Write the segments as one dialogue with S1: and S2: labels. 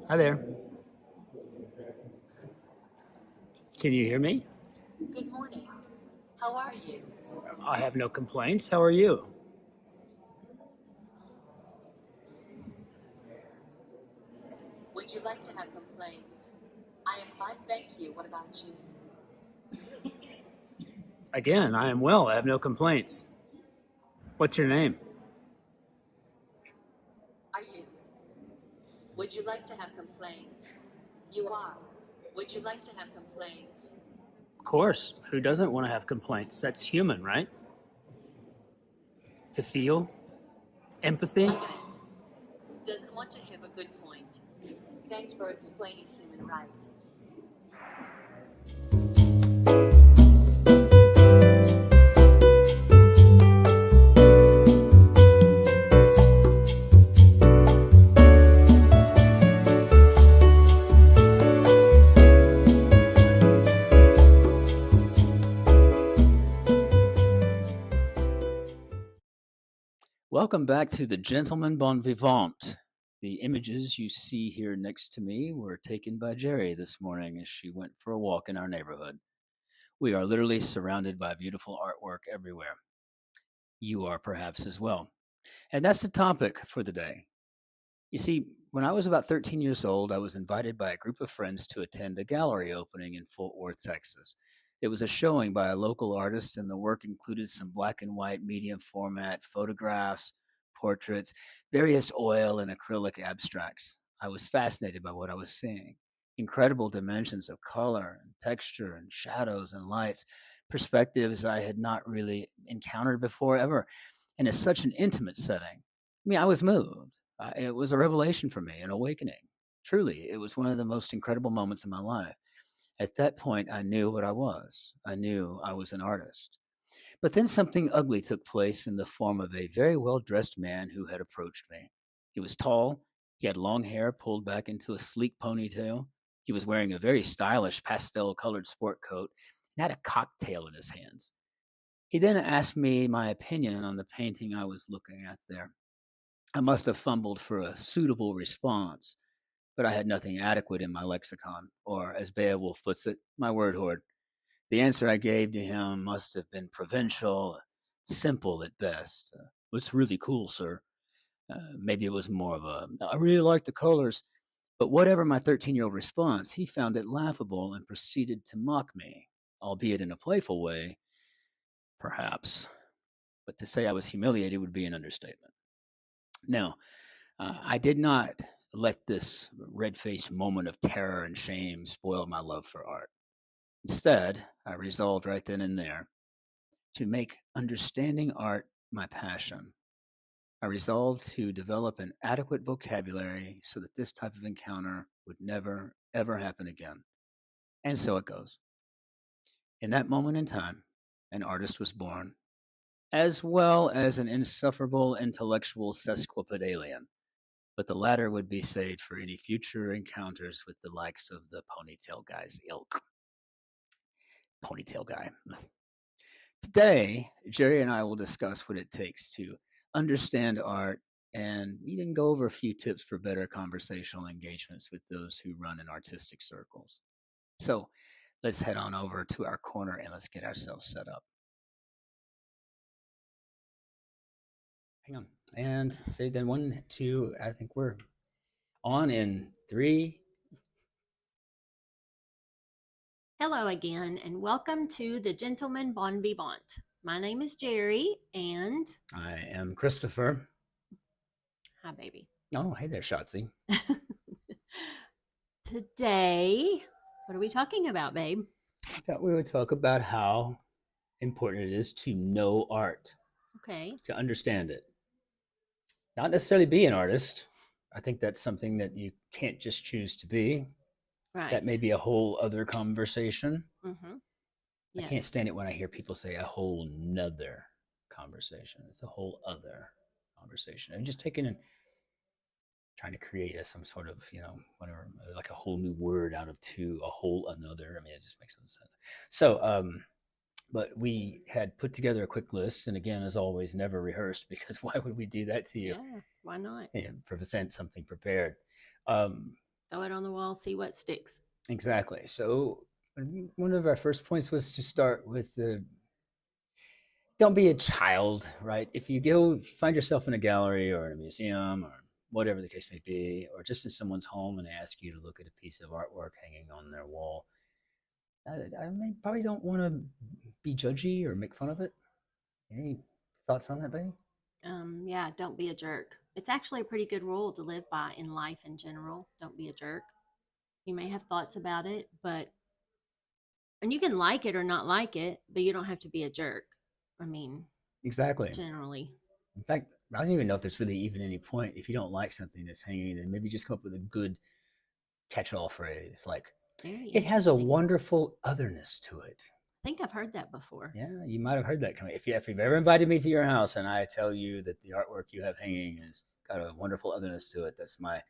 S1: Hi there. Can you hear me?
S2: Good morning. How are you?
S1: I have no complaints. How are you?
S2: Would you like to have complaints? I am fine, thank you. What about you?
S1: Again, I am well. I have no complaints. What's your name?
S2: Are you? Would you like to have complaints? You are. Would you like to have complaints?
S1: Of course. Who doesn't want to have complaints? That's human, right? To feel empathy.
S2: I get it. Doesn't want to have a good point. Thanks for explaining human rights.
S1: Welcome back to the Gentleman Bon Vivant. The images you see here next to me were taken by Gerri this morning as she went for a walk in our neighborhood. We are literally surrounded by beautiful artwork everywhere. You are perhaps as well. And that's the topic for the day. You see, when I was about 13 years old, I was invited by a group of friends to attend a gallery opening in Fort Worth, Texas. It was a showing by a local artist, and the work included some black and white medium format photographs, portraits, various oil and acrylic abstracts. I was fascinated by what I was seeing. Incredible dimensions of color and texture and shadows and lights, perspectives I had not really encountered before ever. And it's such an intimate setting. I mean, I was moved. It was a revelation for me, an awakening. Truly, it was one of the most incredible moments in my life. At that point, I knew what I was. I knew I was an artist. But then something ugly took place in the form of a very well dressed man who had approached me. He was tall, he had long hair pulled back into a sleek ponytail. He was wearing a very stylish pastel colored sport coat and had a cocktail in his hands. He then asked me my opinion on the painting I was looking at there. I must have fumbled for a suitable response, but I had nothing adequate in my lexicon, or as Beowulf puts it, my word hoard. The answer I gave to him must have been provincial, simple at best. It's really cool, sir. Maybe it was more of a, I really like the colors. But whatever my 13-year-old response, he found it laughable and proceeded to mock me, albeit in a playful way, perhaps. But to say I was humiliated would be an understatement. Now, I did not let this red faced moment of terror and shame spoil my love for art. Instead, I resolved right then and there to make understanding art my passion. I resolved to develop an adequate vocabulary so that this type of encounter would never, ever happen again. And so it goes. In that moment in time, an artist was born, as well as an insufferable intellectual sesquipedalian, but the latter would be saved for any future encounters with the likes of the ponytail guy's ilk. Ponytail guy. Today, Gerri and I will discuss what it takes to understand art and even go over a few tips for better conversational engagements with those who run in artistic circles. So let's head on over to our corner and let's get ourselves set up. Hang on. And say then 1, 2, I think we're on in 3.
S3: Hello again, and welcome to the Gentleman Bon Vivant. My name is Gerri, and
S1: I am Christopher.
S3: hi, baby.
S1: Oh, hey there, Shotzi.
S3: Today, what are we talking about, babe?
S1: I thought we would talk about how important it is to know art,
S3: Okay.
S1: to understand it. Not necessarily be an artist. I think that's something that you can't just choose to be.
S3: Right.
S1: That may be a whole other conversation.
S3: Mm-hmm.
S1: I can't stand it when I hear people say a whole nother conversation. It's a whole other conversation. I'm just taking and trying to create some sort of, whatever, like a whole new word out of a whole another. I mean, it just makes no sense. So, but we had put together a quick list, and again, as always, never rehearsed, because why would we do that to you?
S3: Yeah, why not?
S1: Yeah, present something prepared. Um,
S3: Throw it on the wall, see what sticks.
S1: Exactly. So one of our first points was to start with the don't be a child, right? If you find yourself in a gallery or in a museum or whatever the case may be, or just in someone's home and they ask you to look at a piece of artwork hanging on their wall, probably don't want to be judgy or make fun of it. Any thoughts on that, baby?
S3: Yeah, don't be a jerk. It's actually a pretty good rule to live by in life in general. Don't be a jerk. You may have thoughts about it, and you can like it or not like it, but you don't have to be a jerk. I mean,
S1: Exactly.
S3: generally.
S1: In fact, I don't even know if there's really even any point. If you don't like something that's hanging, then maybe just come up with a good catch-all phrase like,
S3: Very
S1: it has a
S3: interesting.
S1: wonderful otherness to it.
S3: I think I've heard that before.
S1: Yeah, you might have heard that coming. If you've ever invited me to your house and I tell you that the artwork you have hanging has got a wonderful otherness to it, that's my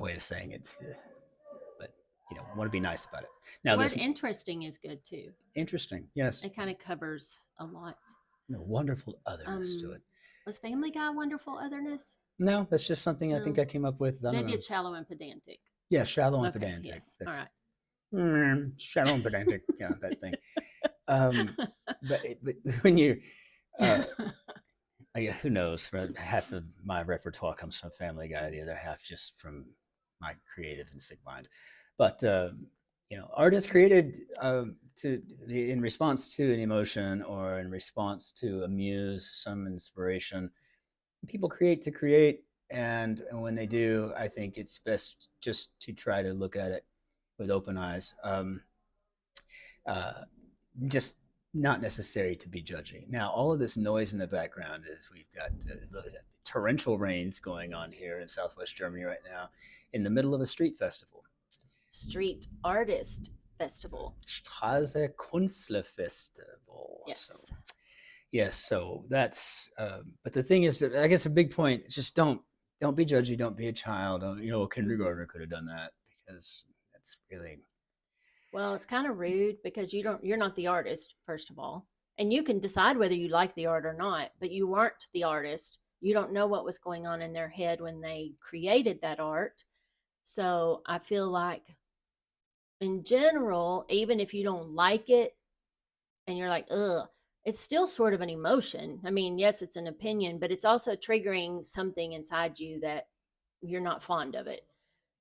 S1: way of saying it. But want to be nice about it. Now,
S3: The word
S1: this
S3: interesting is good too.
S1: interesting, yes,
S3: It kind of covers a lot.
S1: wonderful otherness to it.
S3: Was Family Guy wonderful otherness?
S1: No, that's just something I think
S3: No.
S1: I came up with. I don't
S3: Maybe
S1: know.
S3: it's shallow and pedantic.
S1: Yeah, shallow and
S3: Okay,
S1: pedantic.
S3: yes.
S1: That's
S3: All right.
S1: shallow and pedantic. Yeah, that thing. But when you who knows? Right? Half of my repertoire comes from Family Guy, the other half just from my creative and sick mind. But art is created to in response to an emotion or in response to amuse, some inspiration. People create to create, and when they do, I think it's best just to try to look at it with open eyes. Uh, just not necessary to be judgy. Now, all of this noise in the background is we've got torrential rains going on here in Southwest Germany right now, in the middle of a street festival.
S3: Street Artist Festival.
S1: Straße Kunstlerfestival.
S3: Yes.
S1: So, yes, so that's. But the thing is, that I guess a big point: just don't be judgy. Don't be a child. A kindergartner could have done that because that's really.
S3: Well, it's kind of rude because you're not the artist, first of all. And you can decide whether you like the art or not, but you weren't the artist. You don't know what was going on in their head when they created that art. So I feel like, in general, even if you don't like it and you're like, ugh, it's still sort of an emotion. I mean, yes, it's an opinion, but it's also triggering something inside you that you're not fond of it.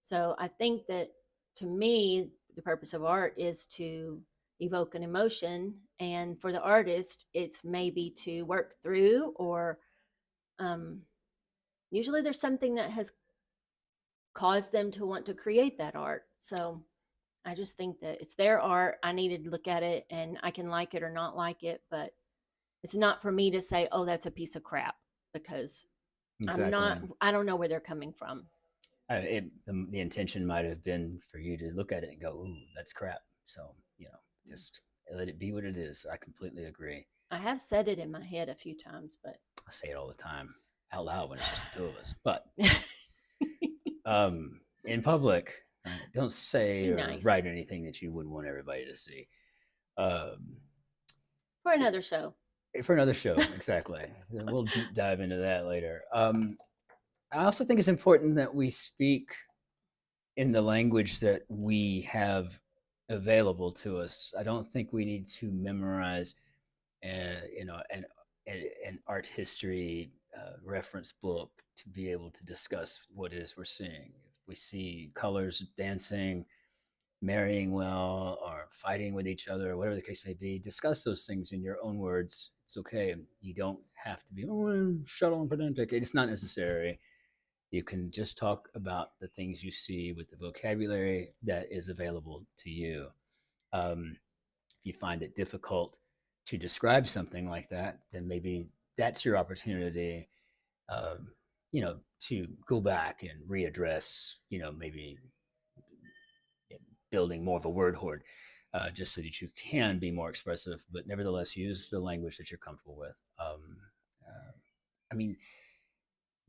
S3: So I think that, to me, the purpose of art is to evoke an emotion. And for the artist, it's maybe to work through, or usually there's something that has caused them to want to create that art. So I just think that it's their art. I needed to look at it and I can like it or not like it, but it's not for me to say, oh, that's a piece of crap, because
S1: Exactly.
S3: I don't know where they're coming from.
S1: The intention might have been for you to look at it and go, "Ooh, that's crap." So just let it be what it is. I completely agree.
S3: I have said it in my head a few times, but
S1: I say it all the time out loud when it's just the two of us. But in public, don't say
S3: be
S1: or
S3: nice.
S1: write anything that you wouldn't want everybody to see.
S3: For another show.
S1: For another show, exactly. We'll deep dive into that later. I also think it's important that we speak in the language that we have available to us. I don't think we need to memorize, an art history reference book to be able to discuss what it is we're seeing. If we see colors dancing, marrying well, or fighting with each other, or whatever the case may be, discuss those things in your own words. It's okay. You don't have to be shallow and pedantic. It's not necessary. You can just talk about the things you see with the vocabulary that is available to you. If you find it difficult to describe something like that, then maybe that's your opportunity, to go back and readdress, maybe building more of a word hoard, just so that you can be more expressive, but nevertheless use the language that you're comfortable with. I mean,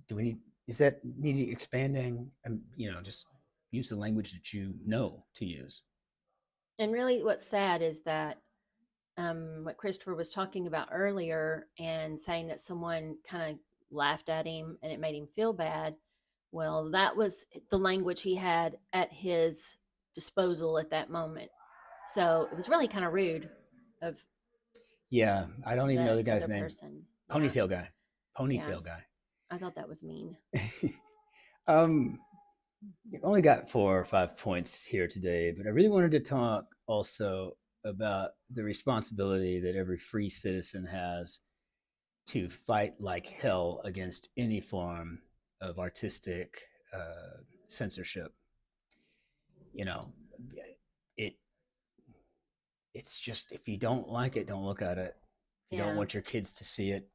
S1: do we need? Is that needing expanding? Just use the language that you know to use.
S3: And really, what's sad is that what Christopher was talking about earlier, and saying that someone kind of laughed at him and it made him feel bad. Well, that was the language he had at his disposal at that moment. So it was really kind of rude of
S1: Yeah, I don't even know
S3: that
S1: the guy's
S3: other
S1: name.
S3: person. Yeah.
S1: Ponytail guy.
S3: Yeah.
S1: Ponytail guy.
S3: I thought that was mean.
S1: um, you only got 4 or 5 points here today, but I really wanted to talk also about the responsibility that every free citizen has to fight like hell against any form of artistic censorship. You know, it it's just, if you don't like it, don't look at it. If you don't
S3: Yeah.
S1: want your kids to see it,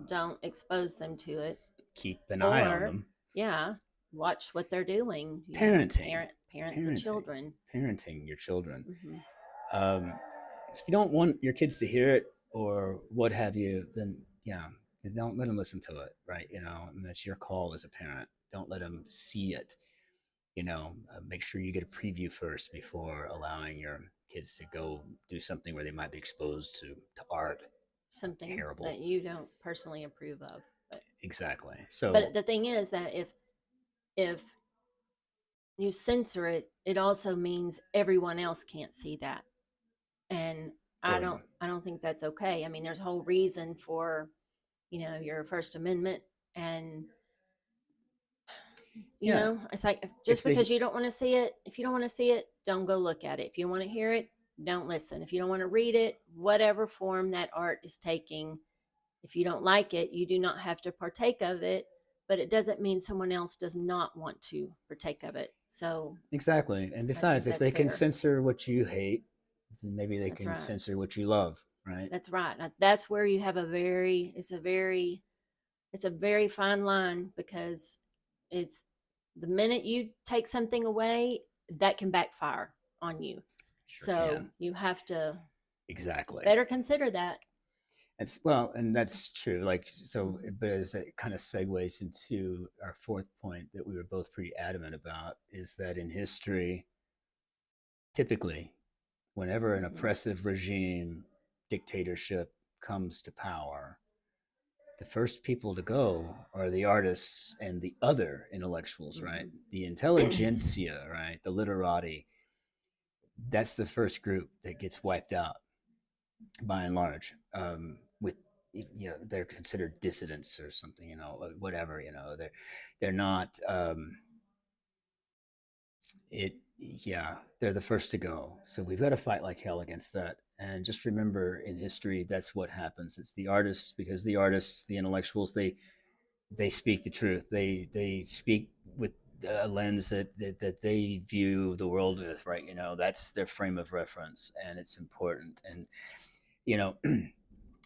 S3: Don't expose them to it.
S1: keep an eye on
S3: Or,
S1: them.
S3: yeah, watch what they're doing. You know,
S1: Parenting,
S3: parent the
S1: parenting,
S3: children.
S1: parenting your children.
S3: Hmm.
S1: Um, so if you don't want your kids to hear it or what have you, then yeah, don't let them listen to it, right? And that's your call as a parent. Don't let them see it. Make sure you get a preview first before allowing your kids to go do something where they might be exposed to art.
S3: Something
S1: Terrible.
S3: that you don't personally approve of.
S1: Exactly.
S3: But
S1: So
S3: the thing is that if you censor it, it also means everyone else can't see that. And I
S1: or
S3: don't I don't think that's okay. I mean, there's a whole reason for, your First Amendment. And
S1: yeah,
S3: it's like,
S1: if
S3: just
S1: they
S3: because you don't want to see it, if you don't want to see it, don't go look at it. If you want to hear it, don't listen. If you don't want to read it, whatever form that art is taking, if you don't like it, you do not have to partake of it, but it doesn't mean someone else does not want to partake of it. So
S1: exactly. And
S3: I
S1: besides,
S3: think
S1: if
S3: that's
S1: they can
S3: fair.
S1: censor what you hate, then maybe they
S3: That's
S1: can
S3: right.
S1: censor what you love, right?
S3: That's right. That's where you have it's a very fine line, because it's the minute you take something away, that can backfire on you.
S1: Sure
S3: So
S1: can.
S3: you have to
S1: Exactly.
S3: better consider that.
S1: And that's true. Like, so,
S3: Mhm.
S1: but as it kind of segues into our fourth point that we were both pretty adamant about, is that in history, typically, whenever an
S3: Mhm.
S1: oppressive regime, dictatorship comes to power, the first people to go are the artists and the other intellectuals, right?
S3: Mhm.
S1: The intelligentsia, right? The literati. That's the first group that gets wiped out by and large. With they're considered dissidents or something, whatever. They're not. It Yeah, they're the first to go. So we've got to fight like hell against that. And just remember, in history, that's what happens. It's the artists, because the artists, the intellectuals, they speak the truth. They speak with a lens that they view the world with, right? That's their frame of reference, and it's important. And you know,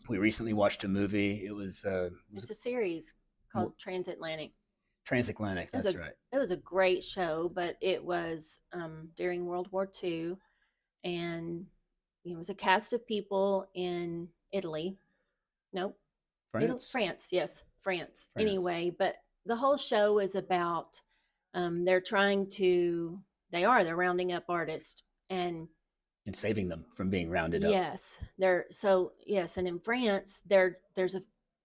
S1: we recently watched a movie. It was
S3: It's a series called Transatlantic.
S1: Transatlantic.
S3: It was
S1: That's
S3: a
S1: right.
S3: it was a great show, but it was during World War II. And it was a cast of people in Italy. Nope, Italy,
S1: France,
S3: France. Yes, France.
S1: France,
S3: Anyway, but the whole show is about they're trying to. They're rounding up artists. And
S1: and saving them from being rounded up.
S3: yes, yes, and in France, there's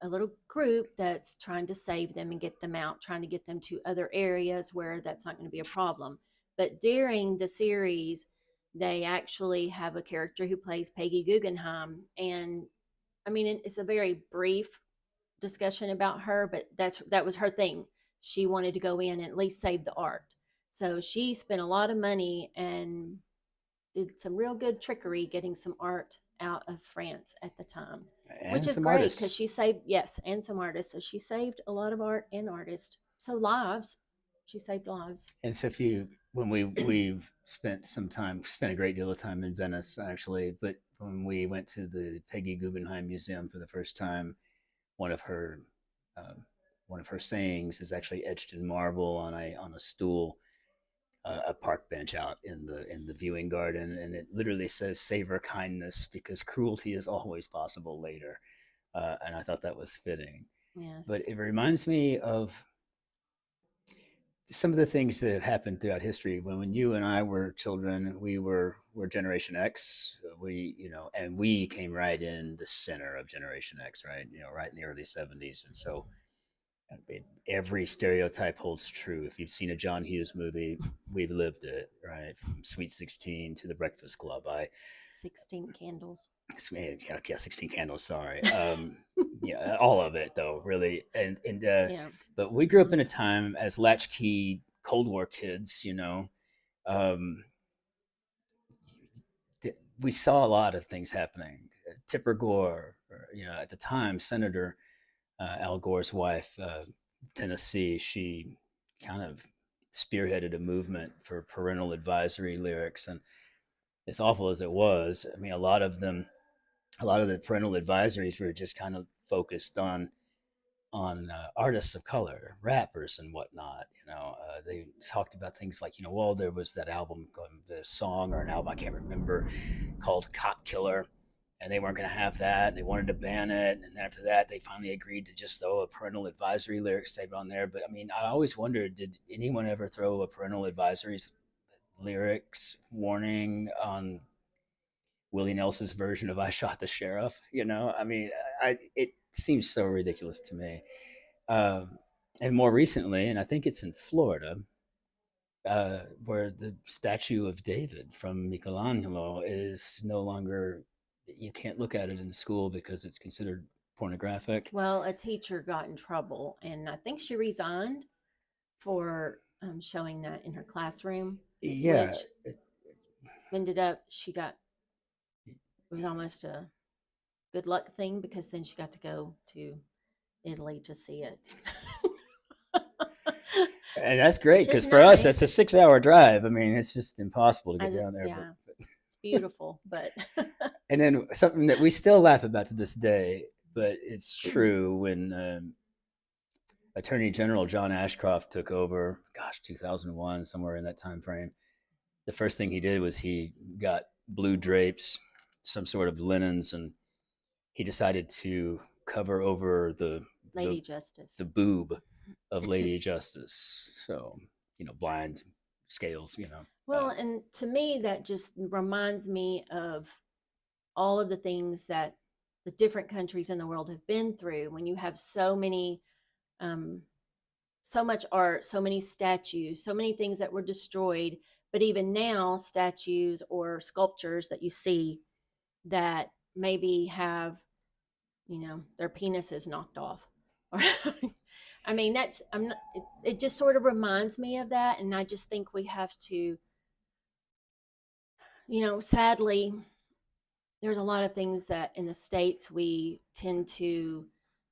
S3: a little group that's trying to save them and get them out, trying to get them to other areas where that's not going to be a problem. But during the series, they actually have a character who plays Peggy Guggenheim. And I mean, it's a very brief discussion about her, but that was her thing. She wanted to go in and at least save the art. So she spent a lot of money and did some real good trickery getting some art out of France at the time, which
S1: And
S3: is
S1: some
S3: great because
S1: artists.
S3: she saved, yes, and some artists. So she saved a lot of art and artists. So lives. She saved lives.
S1: And so if you when we've spent a great deal of time in Venice, actually, but when we went to the Peggy Guggenheim Museum for the first time, one of her uh, one of her sayings is actually etched in marble on a stool, a park bench out in the viewing garden, and it literally says "Savor kindness, because cruelty is always possible later." And I thought that was fitting. But
S3: Yes.
S1: it reminds me of some of the things that have happened throughout history. When you and I were children, we were Generation X. And we came right in the center of Generation X, right? Right in the early '70s, and so I mean, every stereotype holds true. If you've seen a John Hughes movie, we've lived it, right? From Sweet 16 to The Breakfast Club.
S3: 16 Candles.
S1: Yeah, 16 Candles, sorry. Yeah, all of it, though, really.
S3: Yeah.
S1: But we grew up in a time as latchkey Cold War kids, um, we saw a lot of things happening. Tipper Gore, at the time, Senator Al Gore's wife, Tennessee, she kind of spearheaded a movement for parental advisory lyrics. And as awful as it was, I mean, a lot of the parental advisories were just kind of focused on artists of color, rappers and whatnot. They talked about things like, well, there was that album, the song or an album I can't remember, called "Cop Killer," and they weren't going to have that. They wanted to ban it, and after that, they finally agreed to just throw a parental advisory lyric statement on there. But I mean, I always wondered, did anyone ever throw a parental advisory lyrics warning on Willie Nelson's version of "I Shot the Sheriff"? I mean, it seems so ridiculous to me. And more recently, and I think it's in Florida, where the statue of David from Michelangelo is no longer, you can't look at it in school because it's considered pornographic.
S3: Well, a teacher got in trouble, and I think she resigned for showing that in her classroom.
S1: Yeah.
S3: Which ended up, it was almost a good luck thing because then she got to go to Italy to see it.
S1: And that's great because for
S3: nice.
S1: us, that's a 6-hour drive. I mean, it's just impossible to get down there.
S3: Yeah, it's beautiful, but.
S1: And then something that we still laugh about to this day, but it's true, when Attorney General John Ashcroft took over, 2001, somewhere in that time frame. The first thing he did was he got blue drapes, some sort of linens, and he decided to cover over the
S3: Lady Justice,
S1: the boob of Lady Justice. So, blind scales,
S3: Well, and to me, that just reminds me of all of the things that the different countries in the world have been through when you have so many, so much art, so many statues, so many things that were destroyed. But even now, statues or sculptures that you see that maybe have, their penises knocked off. I mean, it just sort of reminds me of that. And I just think we have to, sadly, there's a lot of things that in the States we tend to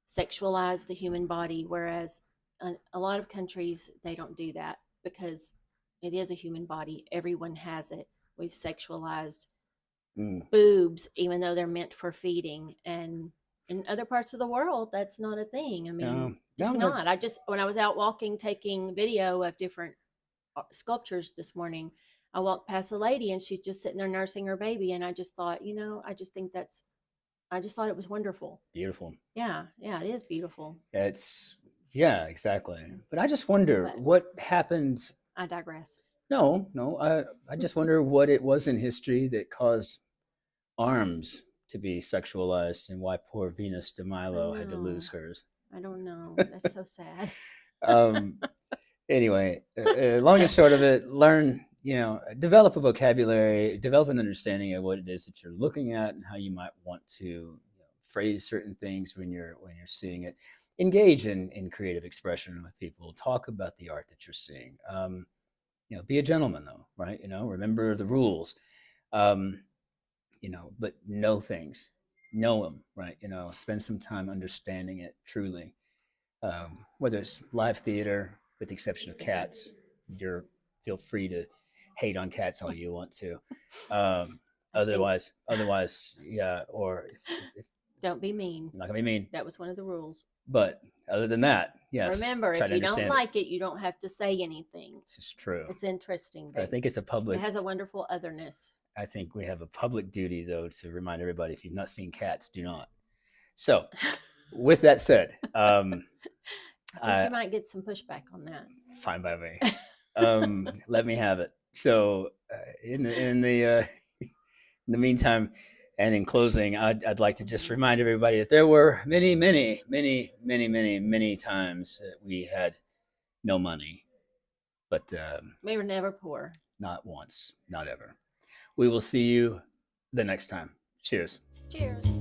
S3: sexualize the human body, whereas a lot of countries, they don't do that because it is a human body. Everyone has it. We've sexualized boobs, even though they're meant for feeding. And in other parts of the world, that's not a thing. I mean, it's not. When I was out walking, taking video of different sculptures this morning, I walked past a lady and she's just sitting there nursing her baby. And I just thought, I just thought it was wonderful.
S1: Beautiful.
S3: Yeah, it is beautiful.
S1: Yeah, exactly. But I just wonder what happened.
S3: I digress.
S1: No, I just wonder what it was in history that caused arms to be sexualized and why poor Venus de Milo had to lose hers.
S3: I don't know. That's so sad.
S1: Anyway, long and short of it, learn, develop a vocabulary, develop an understanding of what it is that you're looking at and how you might want to phrase certain things when you're seeing it. Engage in creative expression with people. Talk about the art that you're seeing. Be a gentleman though, right? Remember the rules. But know things, know them, right? Spend some time understanding it truly. Whether it's live theater, with the exception of cats, feel free to hate on cats all you want to. Otherwise, yeah. Or if
S3: don't be mean.
S1: I'm not gonna be mean.
S3: That was one of the rules.
S1: But other than that, yes.
S3: Remember, if you don't like it, you don't have to say anything.
S1: This is true.
S3: It's interesting.
S1: I think it's a public.
S3: It has a wonderful otherness.
S1: I think we have a public duty, though, to remind everybody: if you've not seen Cats, do not. So, with that said,
S3: I you might get some pushback on that.
S1: Fine by me. Let me have it. So, in the meantime, And in closing, I'd like to just remind everybody that there were many, many, many, many, many, many times that we had no money, but
S3: We were never poor.
S1: not once, not ever. We will see you the next time. Cheers.
S3: Cheers.